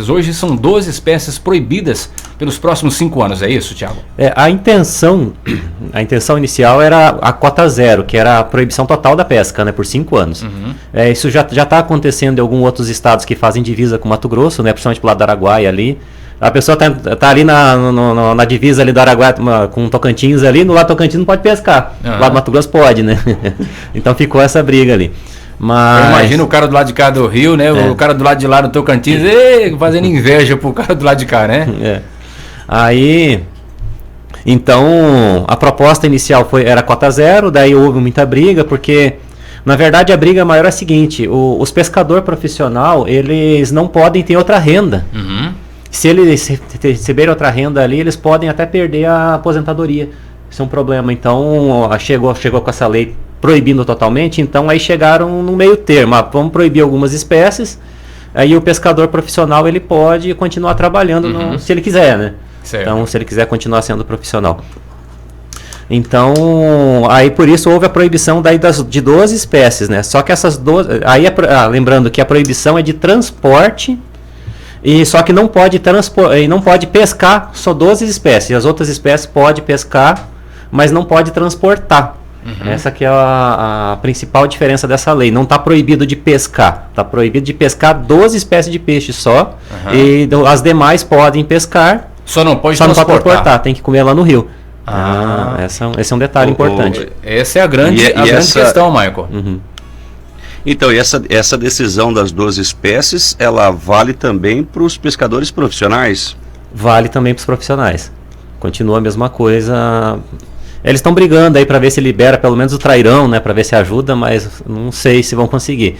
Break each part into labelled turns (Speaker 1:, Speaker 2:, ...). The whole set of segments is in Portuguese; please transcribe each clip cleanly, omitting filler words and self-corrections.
Speaker 1: Hoje são 12 espécies proibidas pelos próximos 5 anos, é isso, Thiago?
Speaker 2: A intenção inicial era a cota zero, que era a proibição total da pesca, né, por 5 anos.
Speaker 1: Uhum.
Speaker 2: Isso já está acontecendo em alguns outros estados que fazem divisa com Mato Grosso, né, principalmente pro lado do Araguaia ali. A pessoa tá ali na divisa ali do Araguaia com Tocantins ali, no lado do Tocantins não pode pescar.
Speaker 1: Uhum.
Speaker 2: No lado do Mato Grosso pode, né? Então ficou essa briga ali. Mas...
Speaker 1: Eu imagino o cara do lado de cá do Rio, né? O cara do lado de lá do Tocantins, fazendo inveja pro cara do lado de cá, né?
Speaker 2: Aí, então, a proposta inicial era cota zero, daí houve muita briga, porque, na verdade, a briga maior é a seguinte: os pescadores profissionais, eles não podem ter outra renda.
Speaker 1: Uhum.
Speaker 2: Se eles receberem outra renda ali, eles podem até perder a aposentadoria. Isso é um problema. Então, chegou com essa lei proibindo totalmente, então aí chegaram no meio termo. Vamos proibir algumas espécies, aí o pescador profissional ele pode continuar trabalhando se ele quiser, né?
Speaker 1: Certo.
Speaker 2: Então, se ele quiser continuar sendo profissional. Então, aí por isso houve a proibição daí de 12 espécies, né? Só que essas 12... Aí, lembrando que a proibição é de transporte, e só que não pode pescar só 12 espécies. As outras espécies pode pescar, mas não pode transportar. Uhum. Essa que é a principal diferença dessa lei. Não está proibido de pescar. Está proibido de pescar 12 espécies de peixe só. Uhum. E as demais podem pescar.
Speaker 1: Só não pode
Speaker 2: transportar. Tem que comer lá no rio. Esse é um detalhe importante.
Speaker 1: Essa é a grande questão, Michael.
Speaker 2: Uhum.
Speaker 3: Então, essa decisão das 12 espécies, ela vale também para os pescadores profissionais?
Speaker 2: Vale também para os profissionais. Continua a mesma coisa. Eles estão brigando aí para ver se libera pelo menos o trairão, né, para ver se ajuda, mas não sei se vão conseguir.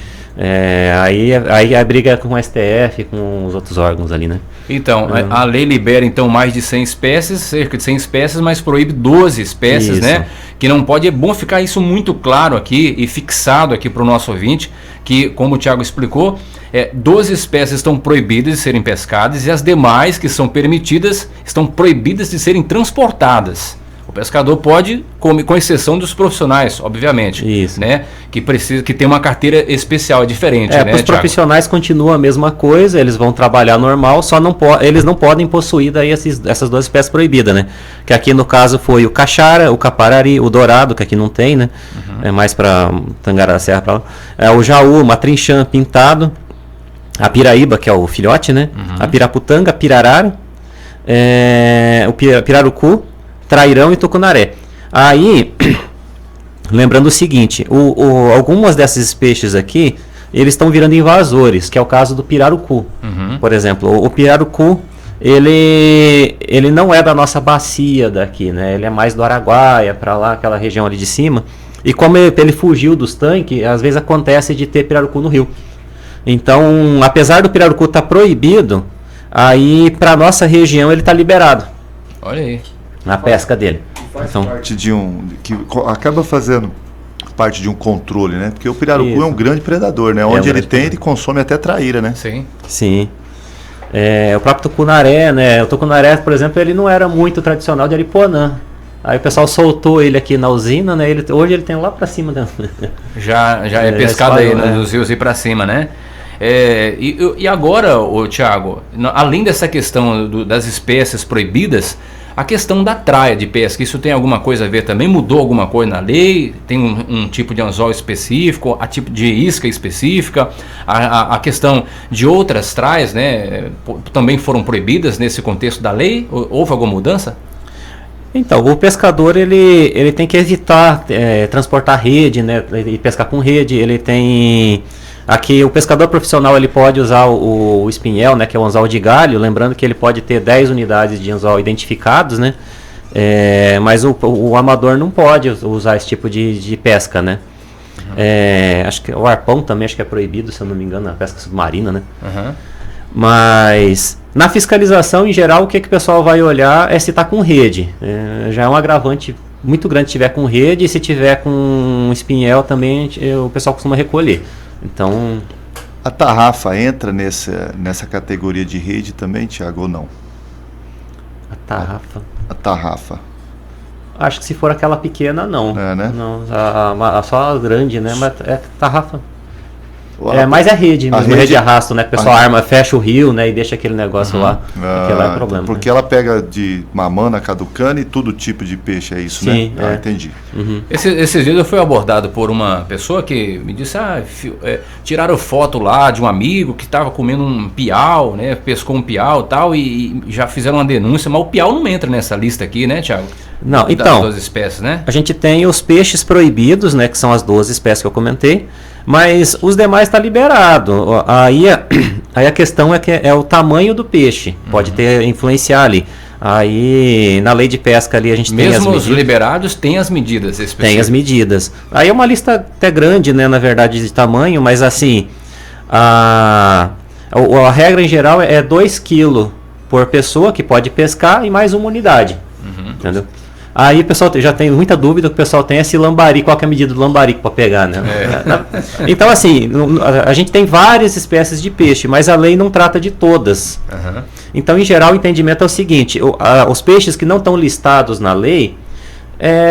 Speaker 2: Aí a briga é com o STF, com os outros órgãos ali, né?
Speaker 1: Então, a lei libera então mais de 100 espécies, cerca de 100 espécies, mas proíbe 12 espécies, isso, né? Que não pode, é bom ficar isso muito claro aqui e fixado aqui para o nosso ouvinte, que como o Thiago explicou, 12 espécies estão proibidas de serem pescadas e as demais que são permitidas estão proibidas de serem transportadas. O pescador pode, com exceção dos profissionais, obviamente,
Speaker 2: isso,
Speaker 1: né? Que tem uma carteira especial, diferente, né,
Speaker 2: os profissionais continua a mesma coisa, eles vão trabalhar normal, só eles não podem possuir daí essas 12 espécies proibidas, né? Que aqui no caso foi o caixara, o caparari, o dourado, que aqui não tem, né? Uhum. É mais para Tangará da Serra, pra lá. O jaú, matrinchã, pintado, a piraíba, que é o filhote, né? Uhum. A piraputanga, pirarara, o pirarucu, trairão e tucunaré. Aí, lembrando o seguinte, algumas desses peixes aqui, eles estão virando invasores, que é o caso do pirarucu. Uhum. Por exemplo, o pirarucu, ele não é da nossa bacia daqui, né? Ele é mais do Araguaia, para lá, aquela região ali de cima. E como ele fugiu dos tanques, às vezes acontece de ter pirarucu no rio. Então, apesar do pirarucu estar proibido, aí para nossa região ele está liberado.
Speaker 1: Olha aí.
Speaker 2: Na pesca dele.
Speaker 4: Faz parte que acaba fazendo parte de um controle, né? Porque o pirarucu é um grande predador, né? Onde ele tem, ele consome até traíra, né?
Speaker 2: Sim. O próprio tucunaré, né? O tucunaré, por exemplo, ele não era muito tradicional de Aripuanã. Aí o pessoal soltou ele aqui na usina, né? Hoje ele tem lá pra cima. Né?
Speaker 1: Já é pescado aí nos rios e pra cima, né? E agora, Thiago, além dessa questão das espécies proibidas, a questão da traia de pesca, isso tem alguma coisa a ver também? Mudou alguma coisa na lei? Tem um tipo de anzol específico, a tipo de isca específica? A questão de outras traias, né, também foram proibidas nesse contexto da lei? Houve alguma mudança?
Speaker 2: Então, o pescador ele tem que evitar transportar rede, né, e pescar com rede. Ele tem... Aqui o pescador profissional ele pode usar o espinhel, né, que é o anzol de galho, lembrando que ele pode ter 10 unidades de anzol identificados, né, mas o amador não pode usar esse tipo de pesca, né. Uhum. Acho que o arpão também acho que é proibido, se eu não me engano, a pesca submarina, né. Uhum. Mas na fiscalização em geral o que o pessoal vai olhar é se está com rede, já é um agravante muito grande se tiver com rede, e se tiver com espinhel também o pessoal costuma recolher. Então,
Speaker 4: a tarrafa entra nessa categoria de rede também, Thiago, ou não?
Speaker 2: A tarrafa?
Speaker 4: A tarrafa.
Speaker 2: Acho que se for aquela pequena, não.
Speaker 4: Né?
Speaker 2: Não, só a grande, né? Mas tarrafa. Mas é rede, mesmo rede de arrasto, né? Que o pessoal fecha o rio, né? E deixa aquele negócio lá. Aquele lá é o problema.
Speaker 4: Porque ela pega de mamana, caducana e todo tipo de peixe, é isso,
Speaker 2: sim,
Speaker 4: né? Entendi.
Speaker 1: Esses dias eu fui abordado por uma pessoa que me disse, tiraram foto lá de um amigo que estava comendo um piau, né? Pescou um piau e tal, e já fizeram uma denúncia, mas o piau não entra nessa lista aqui, né, Thiago?
Speaker 2: Não, então,
Speaker 1: 12 espécies, né?
Speaker 2: A gente tem os peixes proibidos, né? Que são as 12 espécies que eu comentei. Mas os demais está liberado. Aí a questão é que é o tamanho do peixe. Pode ter influenciar ali. Aí na lei de pesca ali a gente tem as medidas.
Speaker 1: Mesmo os liberados tem as medidas específicas.
Speaker 2: Tem as medidas. Aí é uma lista até grande, né? Na verdade, de tamanho, mas assim, a regra em geral é 2 kg por pessoa que pode pescar e mais uma unidade. Entendeu? Aí o pessoal já tem muita dúvida, que o pessoal tem esse lambari, qual que é a medida do lambari para pegar, né? Então assim, a gente tem várias espécies de peixe, mas a lei não trata de todas. Então em geral o entendimento é o seguinte, os peixes que não estão listados na lei,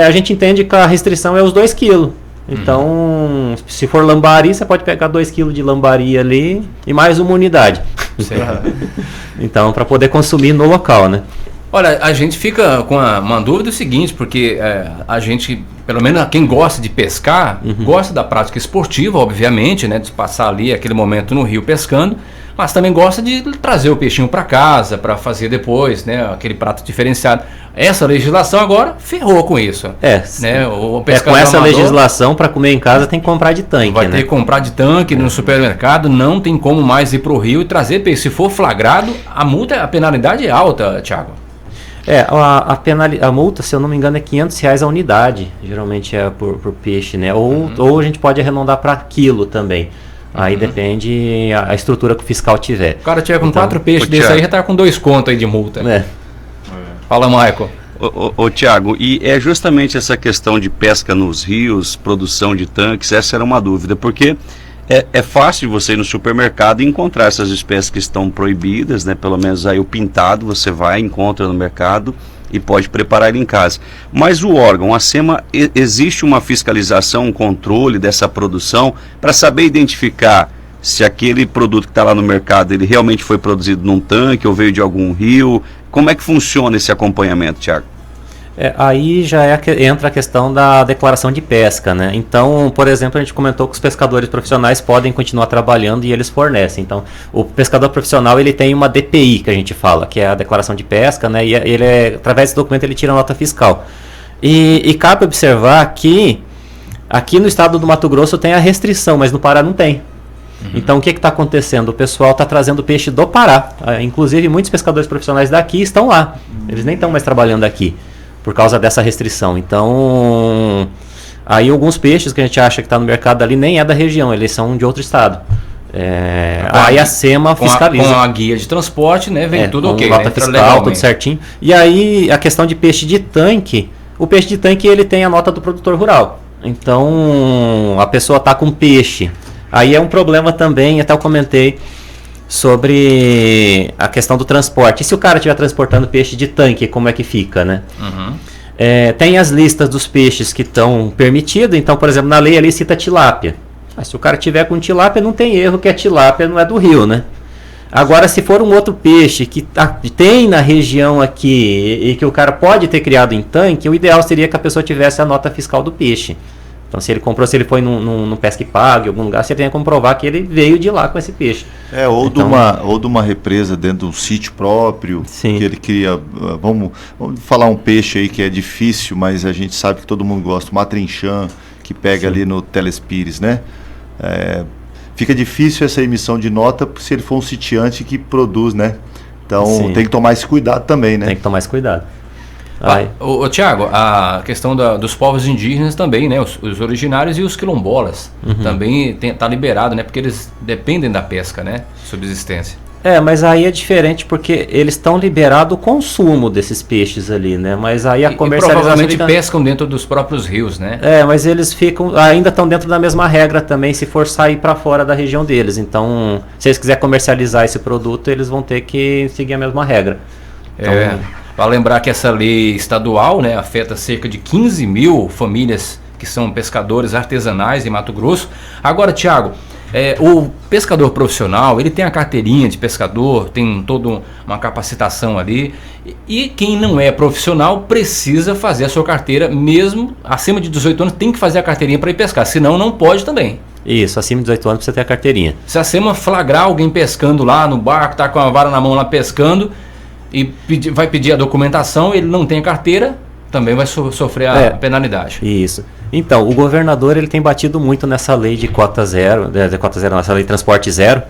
Speaker 2: a gente entende que a restrição é os 2 kg. Então, se for lambari, você pode pegar 2 kg de lambari ali e mais uma unidade. Então, para poder consumir no local, né?
Speaker 1: Olha, a gente fica com uma dúvida seguinte, porque a gente, pelo menos quem gosta de pescar, gosta da prática esportiva, obviamente, né, de passar ali aquele momento no rio pescando, mas também gosta de trazer o peixinho para casa, para fazer depois, né, aquele prato diferenciado. Essa legislação agora ferrou com isso.
Speaker 2: Né,
Speaker 1: o
Speaker 2: com essa legislação, para comer em casa tem que comprar de tanque.
Speaker 1: Vai ter que comprar de tanque no supermercado, não tem como mais ir para o rio e trazer peixe. Se for flagrado, a penalidade é alta, Thiago.
Speaker 2: A multa, se eu não me engano, é R$500 a unidade, geralmente é por peixe, né? Ou a gente pode arredondar para quilo também. Aí depende a estrutura que o fiscal tiver.
Speaker 1: O cara tiver com 4 peixes desse aí, já tá com 2 contos aí de multa. Fala, Maico.
Speaker 3: Ô Thiago, e é justamente essa questão de pesca nos rios, produção de tanques, essa era uma dúvida, porque é fácil você ir no supermercado e encontrar essas espécies que estão proibidas, né? Pelo menos aí o pintado você vai, encontra no mercado e pode preparar ele em casa. Mas o órgão, a SEMA, existe uma fiscalização, um controle dessa produção para saber identificar se aquele produto que está lá no mercado, ele realmente foi produzido num tanque ou veio de algum rio? Como é que funciona esse acompanhamento, Thiago?
Speaker 2: Aí já entra a questão da declaração de pesca, né? Então, por exemplo, a gente comentou que os pescadores profissionais podem continuar trabalhando e eles fornecem. Então, o pescador profissional, ele tem uma DPI, que a gente fala, que é a declaração de pesca, né? E ele através desse documento ele tira a nota fiscal. E cabe observar que aqui no estado do Mato Grosso tem a restrição, mas no Pará não tem. Então o que está acontecendo? O pessoal está trazendo peixe do Pará. Inclusive muitos pescadores profissionais daqui estão lá. Eles nem estão mais trabalhando aqui por causa dessa restrição. Então, aí alguns peixes que a gente acha que está no mercado ali nem é da região, eles são de outro estado. Aí a SEMA fiscaliza.
Speaker 1: Com a guia de transporte, né? Vem tudo ok.
Speaker 2: Nota fiscal, tudo certinho. E aí a questão de peixe de tanque, o peixe de tanque ele tem a nota do produtor rural. Então a pessoa está com peixe. Aí é um problema também, até eu comentei sobre a questão do transporte. E se o cara estiver transportando peixe de tanque, como é que fica, né? Tem as listas dos peixes que estão permitidos. Então, por exemplo, na lei ali cita tilápia. Se o cara tiver com tilápia, não tem erro que a tilápia não é do rio, né? Agora, se for um outro peixe que tem na região aqui e que o cara pode ter criado em tanque, o ideal seria que a pessoa tivesse a nota fiscal do peixe. Então, se ele foi num Pesca e Pague, em algum lugar, você tem que comprovar que ele veio de lá com esse peixe.
Speaker 4: Ou de uma represa dentro de um sítio próprio, que ele cria. Vamos falar um peixe aí que é difícil, mas a gente sabe que todo mundo gosta, uma trinchã, que pega ali no Telespires, né? Fica difícil essa emissão de nota se ele for um sitiante que produz, né? Então tem que tomar esse cuidado também, né?
Speaker 2: Tem que tomar esse cuidado.
Speaker 1: Tiago, a questão dos povos indígenas também, né? Os originários e os quilombolas também tá liberado, né? Porque eles dependem da pesca, né? Subsistência.
Speaker 2: Mas aí é diferente porque eles estão liberados o consumo desses peixes ali, né? Mas aí a comercialização...
Speaker 1: provavelmente pescam dentro dos próprios rios, né?
Speaker 2: Mas eles ainda estão dentro da mesma regra também, se for sair para fora da região deles. Então, se eles quiserem comercializar esse produto, eles vão ter que seguir a mesma regra.
Speaker 1: Para lembrar que essa lei estadual, né, afeta cerca de 15 mil famílias que são pescadores artesanais em Mato Grosso. Agora, Thiago, O pescador profissional, ele tem a carteirinha de pescador, tem toda uma capacitação ali, e quem não é profissional precisa fazer a sua carteira, mesmo acima de 18 anos tem que fazer a carteirinha para ir pescar, senão não pode também.
Speaker 2: Isso, acima de 18 anos precisa ter a carteirinha.
Speaker 1: Se a SEMA flagrar alguém pescando lá no barco, tá com a vara na mão lá pescando, e vai pedir a documentação, ele não tem a carteira, também vai sofrer a penalidade.
Speaker 2: Isso. Então, o governador ele tem batido muito nessa lei de cota zero, nessa lei de transporte zero,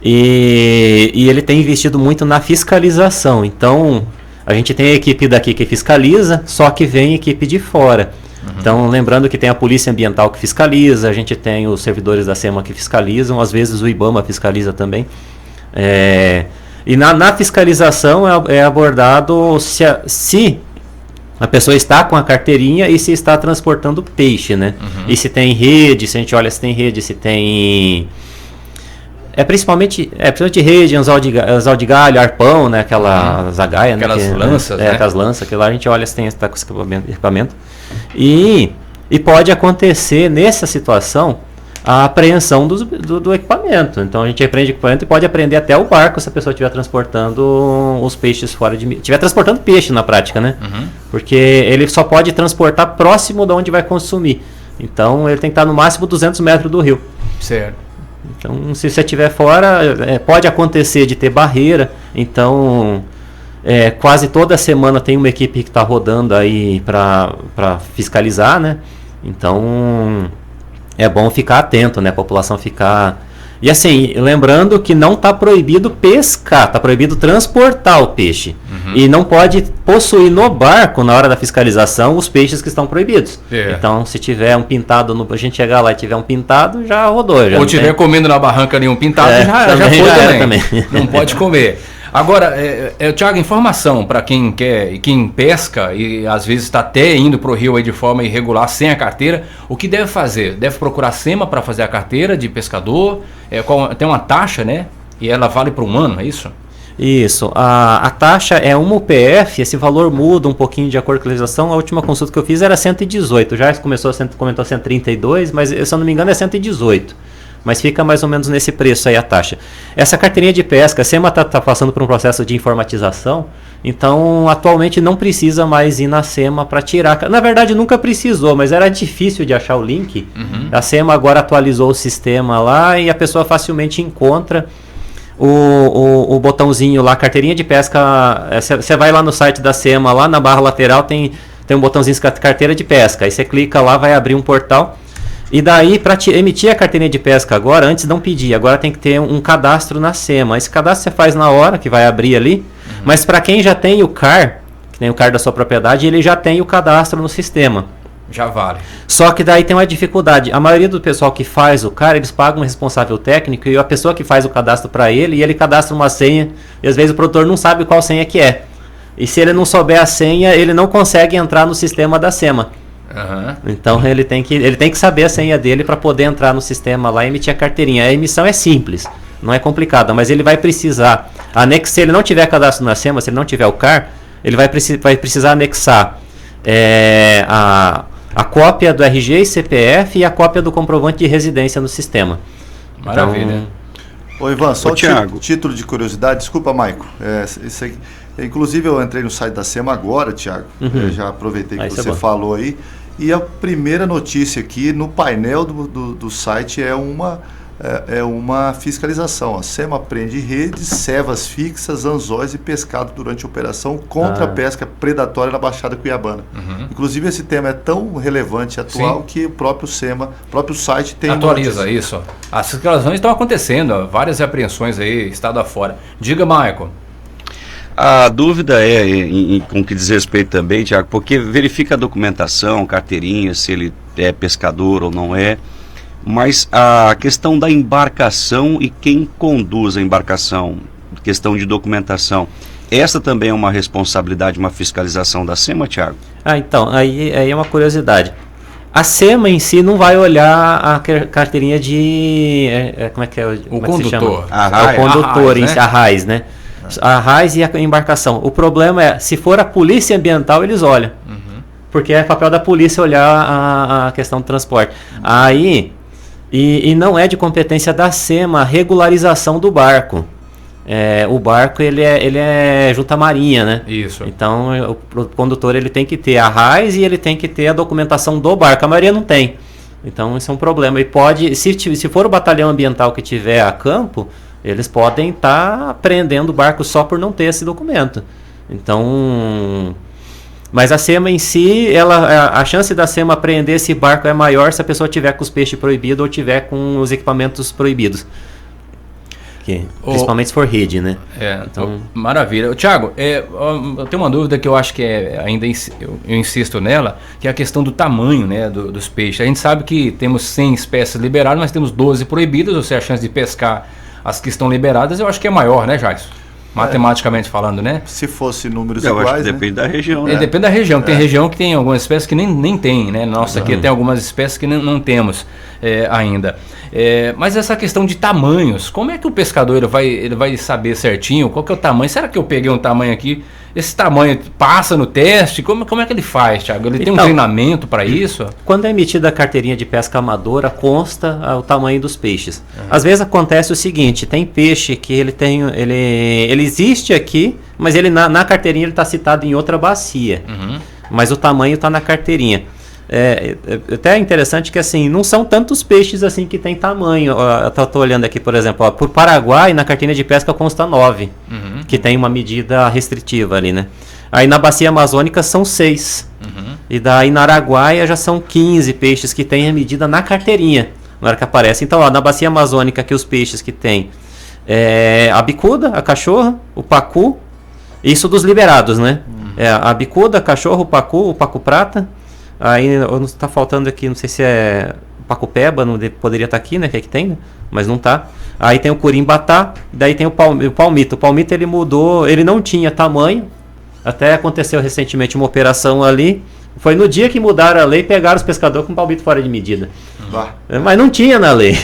Speaker 2: e ele tem investido muito na fiscalização. Então, a gente tem a equipe daqui que fiscaliza, só que vem equipe de fora. Então, lembrando que tem a Polícia Ambiental que fiscaliza, a gente tem os servidores da SEMA que fiscalizam, às vezes o IBAMA fiscaliza também. E na fiscalização é abordado se a pessoa está com a carteirinha e se está transportando peixe, né? E se tem rede, se a gente olha se tem rede, se tem... principalmente rede, anzol de galho, arpão, né? Aquela zagaia,
Speaker 1: aquelas,
Speaker 2: né?
Speaker 1: Lanças, né?
Speaker 2: Aquelas lanças, que lá a gente olha se está com esse equipamento. E pode acontecer nessa situação a apreensão do equipamento. Então a gente apreende o equipamento e pode apreender até o barco se a pessoa estiver transportando os peixes fora de... Estiver transportando peixe na prática, né? Porque ele só pode transportar próximo de onde vai consumir. Então ele tem que estar no máximo 200 metros do rio.
Speaker 1: Certo.
Speaker 2: Então se você estiver fora, pode acontecer de ter barreira. Então quase toda semana tem uma equipe que está rodando aí para fiscalizar, né? Então... é bom ficar atento, né? A população ficar... E assim, lembrando que não está proibido pescar, está proibido transportar o peixe. E não pode possuir no barco, na hora da fiscalização, os peixes que estão proibidos. Então, se tiver um pintado, a gente chegar lá e tiver um pintado, já rodou. Já
Speaker 1: ou tiver comendo na barranca ali um pintado, já foi também. Não pode comer. Agora, Thiago, informação para quem quer, quem pesca e às vezes está até indo para o rio aí de forma irregular, sem a carteira, o que deve fazer? Deve procurar a SEMA para fazer a carteira de pescador? Tem uma taxa, né? E ela vale para um ano, é isso?
Speaker 2: Isso. A taxa é uma UPF, esse valor muda um pouquinho de acordo com a legislação. A última consulta que eu fiz era 118, já comentou 132, mas se eu não me engano é 118. Mas fica mais ou menos nesse preço aí a taxa. Essa carteirinha de pesca, a SEMA está passando por um processo de informatização, então atualmente não precisa mais ir na SEMA para tirar. Na verdade nunca precisou, mas era difícil de achar o link. A SEMA agora atualizou o sistema lá e a pessoa facilmente encontra o botãozinho lá, carteirinha de pesca. Você vai lá no site da SEMA, lá na barra lateral tem um botãozinho carteira de pesca. Aí você clica lá, vai abrir um portal. E daí, para emitir a carteirinha de pesca agora, antes não pedia, agora tem que ter um cadastro na SEMA. Esse cadastro você faz na hora, que vai abrir ali, mas para quem já tem o CAR, que tem o CAR da sua propriedade, ele já tem o cadastro no sistema.
Speaker 1: Já vale.
Speaker 2: Só que daí tem uma dificuldade. A maioria do pessoal que faz o CAR, eles pagam um responsável técnico e a pessoa que faz o cadastro para ele, e ele cadastra uma senha, e às vezes o produtor não sabe qual senha que é. E se ele não souber a senha, ele não consegue entrar no sistema da SEMA. Então ele tem que saber a senha dele para poder entrar no sistema lá e emitir a carteirinha. A emissão é simples, não é complicada, mas ele vai precisar se ele não tiver cadastro na SEMA, se ele não tiver o CAR, ele vai precisar anexar a cópia do RG e CPF e a cópia do comprovante de residência no sistema.
Speaker 1: Maravilha.
Speaker 4: Ô Ivan, só título de curiosidade, desculpa, Maico. Isso aí, inclusive eu entrei no site da SEMA agora, Thiago. Já aproveitei que você falou aí. E a primeira notícia aqui no painel do site é uma fiscalização. A SEMA prende redes, cevas fixas, anzóis e pescado durante a operação contra a pesca predatória na Baixada Cuiabana. Inclusive esse tema é tão relevante e atual que o próprio SEMA, o próprio site tem...
Speaker 1: Atualiza isso. As fiscalizações estão acontecendo, várias apreensões aí, estado afora. Diga, Michael.
Speaker 3: A dúvida com o que diz respeito também, Tiago, porque verifica a documentação, carteirinha, se ele é pescador ou não é, mas a questão da embarcação e quem conduz a embarcação, questão de documentação, essa também é uma responsabilidade, uma fiscalização da SEMA, Tiago?
Speaker 2: Então, aí é uma curiosidade. A SEMA em si não vai olhar a carteirinha de... como é que é?
Speaker 1: O condutor.
Speaker 2: O condutor, a RAIS, né? A RAIS e a embarcação. O problema é, se for a polícia ambiental, eles olham. Porque é papel da polícia olhar a questão do transporte. Aí, E não é de competência da SEMA a regularização do barco. O barco ele é junta marinha, né?
Speaker 1: Isso.
Speaker 2: Então o condutor ele tem que ter a RAIS e ele tem que ter a documentação do barco. A maioria não tem. Então isso é um problema. E pode, se for o batalhão ambiental que tiver a campo, eles podem estar prendendo o barco só por não ter esse documento. Então, mas a SEMA em si, a chance da SEMA prender esse barco é maior se a pessoa tiver com os peixes proibidos ou tiver com os equipamentos proibidos. Principalmente se for rede, né?
Speaker 1: Então... Maravilha. Thiago, eu tenho uma dúvida que eu acho que ainda eu insisto nela, que é a questão do tamanho, né, dos peixes. A gente sabe que temos 100 espécies liberadas, mas temos 12 proibidas, ou seja, a chance de pescar as que estão liberadas eu acho que é maior, né, Jairson? Matematicamente falando, né?
Speaker 4: Se fosse números
Speaker 3: iguais,
Speaker 4: acho que
Speaker 3: depende da região, né?
Speaker 1: Depende da região. Tem região que tem algumas espécies que nem tem, né? Nossa, aqui tem algumas espécies que não temos ainda. Mas essa questão de tamanhos, como é que o pescador ele vai saber certinho qual que é o tamanho? Será que eu peguei um tamanho aqui? Esse tamanho passa no teste? Como é que ele faz, Thiago? Ele tem um treinamento para isso?
Speaker 2: Quando é emitida a carteirinha de pesca amadora, consta o tamanho dos peixes. Às vezes acontece o seguinte, tem peixe que ele existe aqui, mas ele na carteirinha ele está citado em outra bacia. Mas o tamanho está na carteirinha. Até interessante que assim, não são tantos peixes assim que tem tamanho. Eu estou olhando aqui, por exemplo, por Paraguai, na carteirinha de pesca consta 9, que tem uma medida restritiva ali, né? Aí na bacia amazônica são 6. E daí na Araguaia já são 15 peixes que tem a medida na carteirinha, na hora que aparece. Então, na bacia amazônica, aqui os peixes que tem a bicuda, a cachorra, o pacu, isso dos liberados, né? A bicuda, a cachorra, o pacu prata. Aí está faltando aqui, não sei se é Pacupeba, não poderia estar aqui, né? Que é que tem, né? Mas não tá. Aí tem o curimbatá, daí tem o palmito. O palmito ele mudou, ele não tinha tamanho. Até aconteceu recentemente uma operação ali. Foi no dia que mudaram a lei, pegaram os pescadores com palmito fora de medida. Mas não tinha na lei.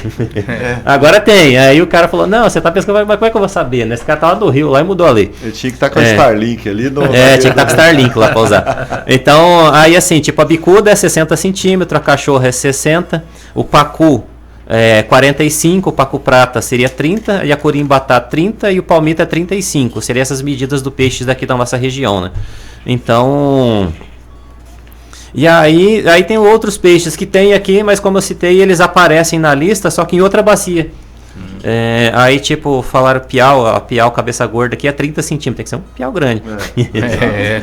Speaker 2: Agora tem. Aí o cara falou, não, você tá pescando, mas como é que eu vou saber? Né? Esse cara tava no Rio lá e mudou a lei.
Speaker 4: Ele tinha que estar com a Starlink ali.
Speaker 2: Tinha que estar com a Starlink lá pra usar. Então, aí assim, tipo, a bicuda é 60 centímetros, a cachorra é 60, o pacu é 45, o pacu prata seria 30, e a curimbatá 30 e o palmito é 35. Seriam essas medidas do peixe daqui da nossa região, né? Então... E aí tem outros peixes que tem aqui, mas como eu citei, eles aparecem na lista, só que em outra bacia. Aí tipo, falaram a piau cabeça gorda aqui é 30 centímetros, tem que ser um piau grande.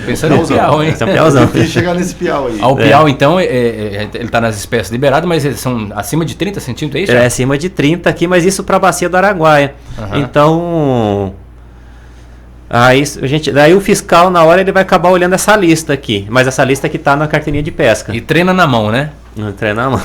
Speaker 1: Pensando no piau, hein?
Speaker 2: Esse é um piauzão.
Speaker 4: Tem que chegar nesse piau aí.
Speaker 1: O piau, então, ele está nas espécies liberadas, mas eles são acima de 30 centímetros, é isso?
Speaker 2: Acima de 30 aqui, mas isso para a bacia do Araguaia. Então... Daí o fiscal na hora ele vai acabar olhando essa lista aqui, mas essa lista que está na carteirinha de pesca.
Speaker 1: E treina na mão, né?
Speaker 2: Treina na mão.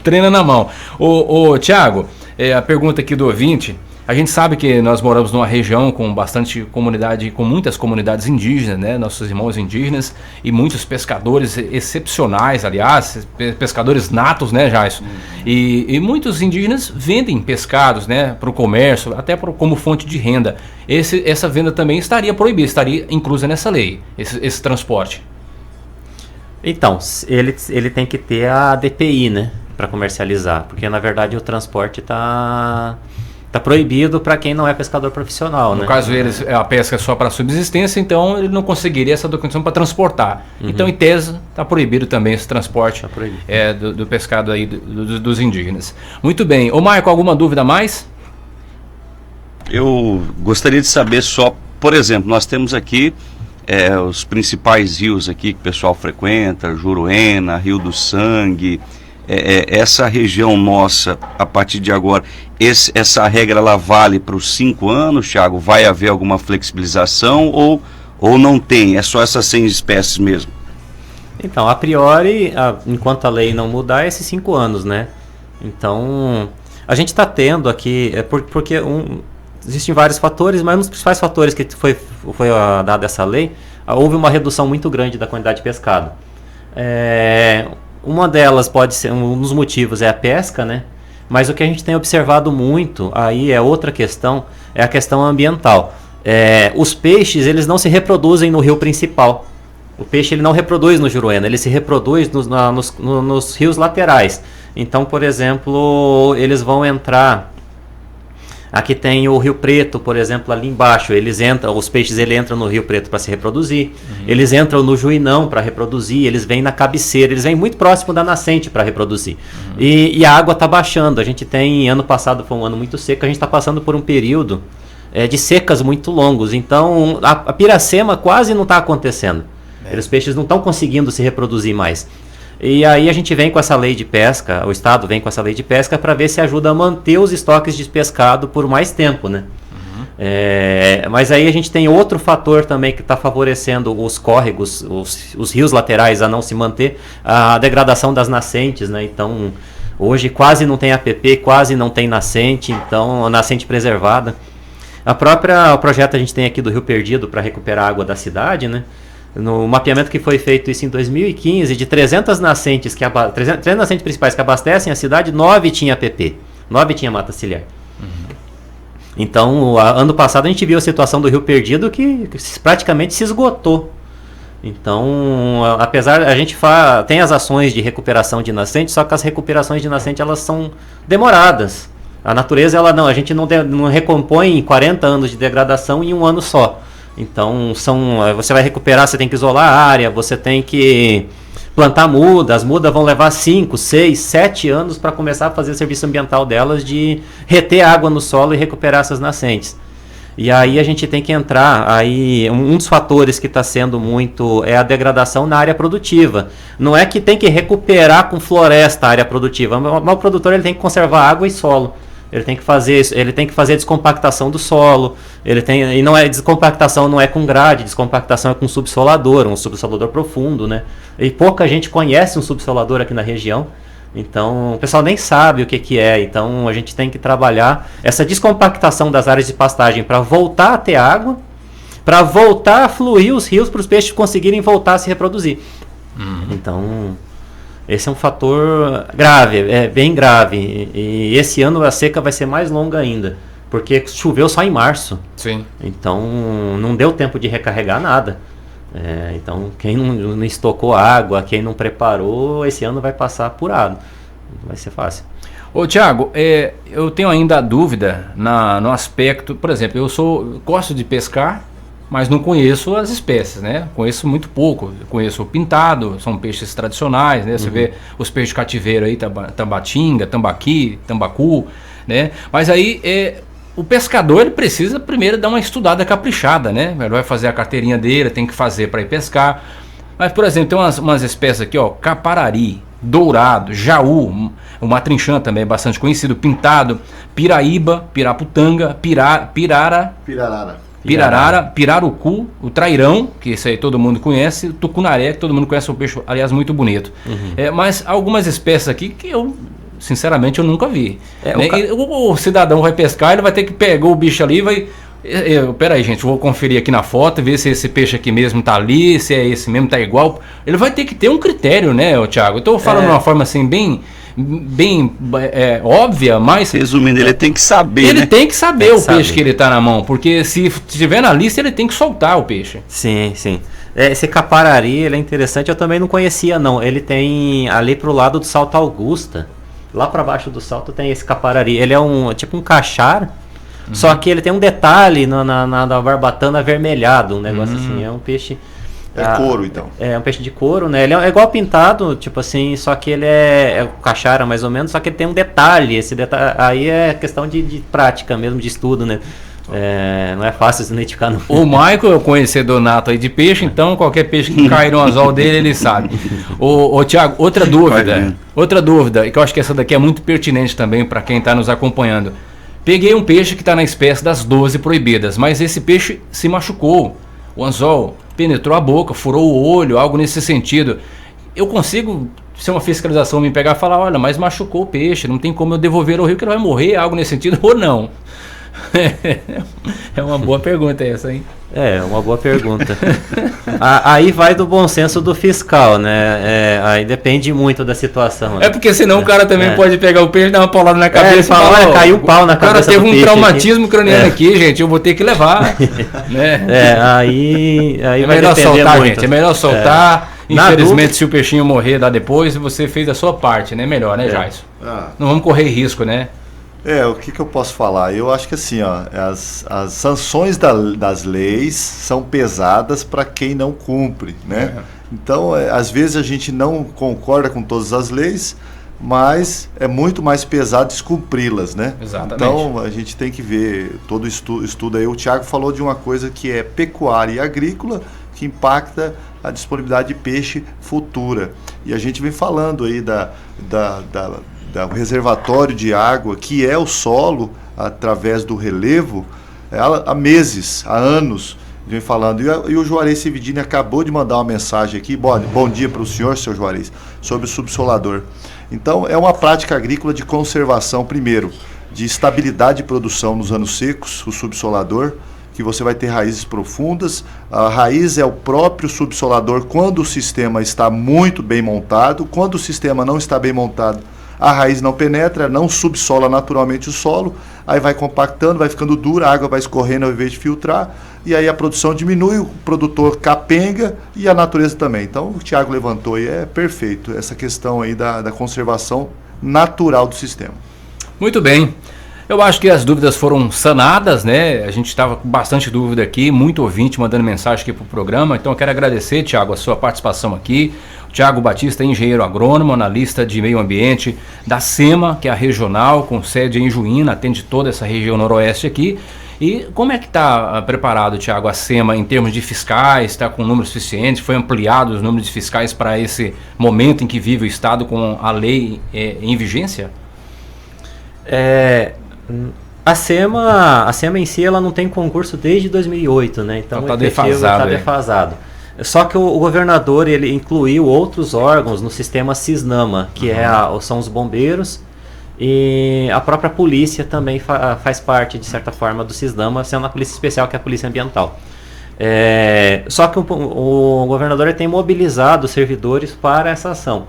Speaker 1: Treina na mão. Ô Thiago, a pergunta aqui do ouvinte, a gente sabe que nós moramos numa região com bastante comunidade, com muitas comunidades indígenas, né? Nossos irmãos indígenas e muitos pescadores excepcionais, aliás, pescadores natos, né, Jairson? E muitos indígenas vendem pescados, né, para o comércio, até como fonte de renda. Essa venda também estaria proibida, estaria inclusa nessa lei, esse transporte. Então,
Speaker 2: ele tem que ter a DPI, né, para comercializar, porque na verdade o transporte está proibido para quem não é pescador profissional.
Speaker 1: No caso, a pesca é só para subsistência, então ele não conseguiria essa documentação para transportar. Então, em tese, está proibido também esse transporte do pescado aí dos indígenas. Muito bem. Ô Marco, alguma dúvida a mais?
Speaker 3: Eu gostaria de saber só, por exemplo, nós temos aqui os principais rios aqui que o pessoal frequenta, Juruena, Rio do Sangue, essa região nossa, a partir de agora, essa regra ela vale para os 5 anos, Thiago? Vai haver alguma flexibilização ou não tem? É só essas 100 espécies mesmo?
Speaker 2: Então, a priori, enquanto a lei não mudar, é esses 5 anos, né? Então, a gente está tendo aqui, porque existem vários fatores, mas um dos principais fatores que foi dada essa lei, houve uma redução muito grande da quantidade de pescado. Uma delas pode ser, um dos motivos é a pesca, né? Mas o que a gente tem observado muito, aí é outra questão, é a questão ambiental. Os peixes, eles não se reproduzem no rio principal. o peixe ele não reproduz no Juruena, ele se reproduz nos rios laterais. Então, por exemplo, eles vão entrar... Aqui tem o Rio Preto, por exemplo, ali embaixo. Os peixes entram no Rio Preto para se reproduzir. Eles entram no Juinão para reproduzir. Eles vêm na cabeceira. Eles vêm muito próximo da nascente para reproduzir. E a água está baixando. A gente tem, ano passado foi um ano muito seco. A gente está passando por um período de secas muito longos. Então, a piracema quase não está acontecendo. Os peixes não estão conseguindo se reproduzir mais. E aí a gente vem com essa lei de pesca, o Estado vem com essa lei de pesca para ver se ajuda a manter os estoques de pescado por mais tempo, né? Mas aí a gente tem outro fator também que está favorecendo os córregos, os rios laterais a não se manter, a degradação das nascentes, né? Então, hoje quase não tem APP, quase não tem nascente, então, nascente preservada. O projeto a gente tem aqui do Rio Perdido para recuperar a água da cidade, né? No mapeamento que foi feito isso em 2015, de 300 nascentes, 300 nascentes principais que abastecem a cidade, 9 tinha APP, 9 tinha mata ciliar. Então, ano passado a gente viu a situação do Rio Perdido que praticamente se esgotou. Então, apesar, a gente tem as ações de recuperação de nascentes, só que as recuperações de nascente elas são demoradas. A natureza, a gente não recompõe 40 anos de degradação em um ano só. Então, você vai recuperar, você tem que isolar a área, você tem que plantar muda. As mudas vão levar 5, 6, 7 anos para começar a fazer o serviço ambiental delas de reter água no solo e recuperar essas nascentes. E aí a gente tem que entrar, um dos fatores que está sendo muito é a degradação na área produtiva. Não é que tem que recuperar com floresta a área produtiva, mas o produtor ele tem que conservar água e solo. Ele tem que fazer descompactação do solo. E não é descompactação, não é com grade, descompactação é com subsolador, um subsolador profundo, né? E pouca gente conhece um subsolador aqui na região. Então, o pessoal nem sabe o que é. Então, a gente tem que trabalhar essa descompactação das áreas de pastagem para voltar a ter água, para voltar a fluir os rios para os peixes conseguirem voltar a se reproduzir. Então, esse é um fator grave, bem grave. E esse ano a seca vai ser mais longa ainda, porque choveu só em março. Sim. Então não deu tempo de recarregar nada. Então quem não estocou água, quem não preparou, esse ano vai passar apurado. Vai ser fácil.
Speaker 1: Ô Thiago, eu tenho ainda a dúvida no aspecto, por exemplo, eu gosto de pescar, mas não conheço as espécies, né? Conheço muito pouco. Conheço o pintado, são peixes tradicionais, né? Você vê os peixes de cativeiro aí, tambatinga, tambaqui, tambacu, né? Mas aí o pescador ele precisa primeiro dar uma estudada caprichada, né? Ele vai fazer a carteirinha dele, tem que fazer para ir pescar. Mas, por exemplo, tem umas espécies aqui, ó, caparari, dourado, jaú, o matrinchã também é bastante conhecido, pintado, piraíba, piraputanga, pirarara, pirarucu, o trairão, que esse aí todo mundo conhece, o tucunaré, que todo mundo conhece, um peixe, aliás, muito bonito. Mas algumas espécies aqui que eu, sinceramente, eu nunca vi. O cidadão vai pescar, ele vai ter que pegar o bicho ali e vai... Peraí, gente, vou conferir aqui na foto, ver se esse peixe aqui mesmo tá ali, se é esse mesmo, tá igual. Ele vai ter que ter um critério, né, Thiago? Eu tô falando de uma forma assim, bem óbvia, mas...
Speaker 3: Resumindo, ele tem que saber,
Speaker 1: Ele tem que saber o peixe que ele tá na mão, porque se tiver na lista, ele tem que soltar o peixe.
Speaker 2: Sim, sim. Esse caparari, ele é interessante, eu também não conhecia, não. Ele tem ali pro lado do Salto Augusta, lá para baixo do salto tem esse caparari. Ele é tipo um cachar, só que ele tem um detalhe na barbatana avermelhado, um negócio assim, é um peixe...
Speaker 4: couro, então.
Speaker 2: É um peixe de couro, né? Ele é igual pintado, tipo assim, só que ele é cachara mais ou menos, só que ele tem um detalhe. Esse detalhe aí é questão de prática mesmo, de estudo, né? Não é fácil se identificar. Não.
Speaker 1: O Michael é o conhecedor nato aí de peixe, então qualquer peixe que cair no anzol dele, ele sabe. Ô Thiago, outra dúvida, que eu acho que essa daqui é muito pertinente também para quem está nos acompanhando. Peguei um peixe que está na espécie das 12 proibidas, mas esse peixe se machucou. O anzol penetrou a boca, furou o olho, algo nesse sentido. Eu consigo, se uma fiscalização me pegar e falar, olha, mas machucou o peixe, não tem como eu devolver ao rio que ele vai morrer, algo nesse sentido, ou não? É uma boa pergunta essa, hein?
Speaker 2: É uma boa pergunta. Aí vai do bom senso do fiscal, né? Aí depende muito da situação. Né?
Speaker 1: É porque senão o cara também pode pegar o peixe, dar uma paulada na cabeça e falar,
Speaker 2: olha, caiu um pau na cabeça.
Speaker 1: O cara teve um traumatismo craniano aqui, gente, eu vou ter que levar. Né?
Speaker 2: Aí
Speaker 1: é
Speaker 2: vai
Speaker 1: melhor soltar,
Speaker 2: muito.
Speaker 1: gente. É melhor soltar. Infelizmente, se o peixinho morrer lá depois, você fez a sua parte, né? Melhor, né, Jaison? Não vamos correr risco, né?
Speaker 4: O que eu posso falar? Eu acho que assim, ó, as sanções das leis são pesadas para quem não cumpre, né? Então, às vezes a gente não concorda com todas as leis, mas é muito mais pesado descumpri-las, né?
Speaker 1: Exatamente.
Speaker 4: Então, a gente tem que ver todo estudo aí. O Thiago falou de uma coisa que é pecuária e agrícola, que impacta a disponibilidade de peixe futura. E a gente vem falando aí do reservatório de água, que é o solo, através do relevo, há meses, há anos, vem falando. E o Juarez Cividini acabou de mandar uma mensagem aqui, bom dia para o senhor, seu Juarez, sobre o subsolador. Então, é uma prática agrícola de conservação, primeiro, de estabilidade de produção nos anos secos, o subsolador, que você vai ter raízes profundas. A raiz é o próprio subsolador quando o sistema está muito bem montado. Quando o sistema não está bem montado, a raiz não penetra, não subsola naturalmente o solo, aí vai compactando, vai ficando dura, a água vai escorrendo ao invés de filtrar, e aí a produção diminui, o produtor capenga e a natureza também. Então o Thiago levantou aí, é perfeito, essa questão aí da conservação natural do sistema.
Speaker 1: Muito bem. Eu acho que as dúvidas foram sanadas, né? A gente estava com bastante dúvida aqui, muito ouvinte mandando mensagem aqui para o programa. Então eu quero agradecer, Thiago, a sua participação aqui. O Thiago Batista, engenheiro agrônomo, analista de meio ambiente da SEMA, que é a regional, com sede em Juína, atende toda essa região noroeste aqui. E como é que está preparado, Thiago, a SEMA em termos de fiscais? Está com números suficientes? Foi ampliado os números de fiscais para esse momento em que vive o Estado com a lei em vigência?
Speaker 2: A SEMA em si, ela não tem concurso desde 2008, né? Então
Speaker 1: está defasado.
Speaker 2: Defasado. Só que o governador, ele incluiu outros órgãos no sistema Cisnama, que são os bombeiros, e a própria polícia também faz parte, de certa forma, do Cisnama, sendo a polícia especial, que é a polícia ambiental. Só que o governador tem mobilizado os servidores para essa ação.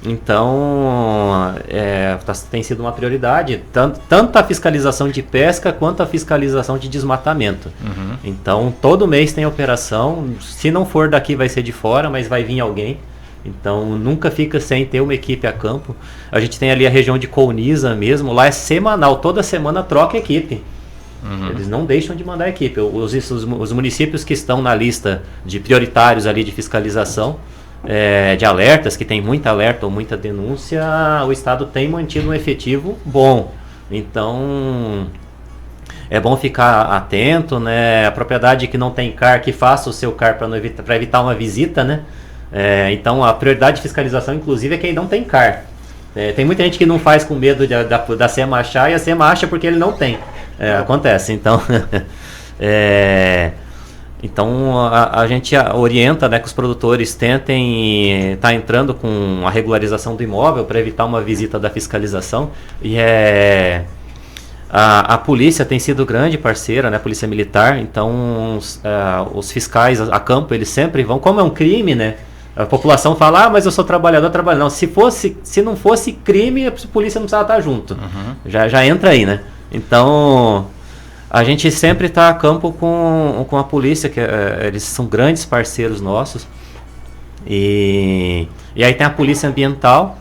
Speaker 2: Então, tem sido uma prioridade, tanto a fiscalização de pesca quanto a fiscalização de desmatamento. Então, todo mês tem operação, se não for daqui vai ser de fora, mas vai vir alguém. Então, nunca fica sem ter uma equipe a campo. A gente tem ali a região de Colniza mesmo, lá é semanal, toda semana troca equipe. Eles não deixam de mandar equipe. Os municípios que estão na lista de prioritários ali de fiscalização, de alertas, que tem muita alerta ou muita denúncia, o Estado tem mantido um efetivo bom. Então, é bom ficar atento, né? A propriedade que não tem CAR, que faça o seu CAR para evitar uma visita, né? Então, a prioridade de fiscalização, inclusive, é quem não tem CAR. Tem muita gente que não faz com medo da SEMA achar, e a SEMA acha porque ele não tem. Acontece. Então, Então a gente orienta, né, que os produtores tentem estar entrando com a regularização do imóvel para evitar uma visita da fiscalização. E a polícia tem sido grande parceira, né, a polícia militar. Então os fiscais a campo, eles sempre vão, como é um crime, né? A população fala, mas eu sou trabalhador. Não, se não fosse crime, a polícia não precisava estar junto. Já entra aí, né? Então a gente sempre está a campo com a polícia, que eles são grandes parceiros nossos. E aí tem a polícia ambiental,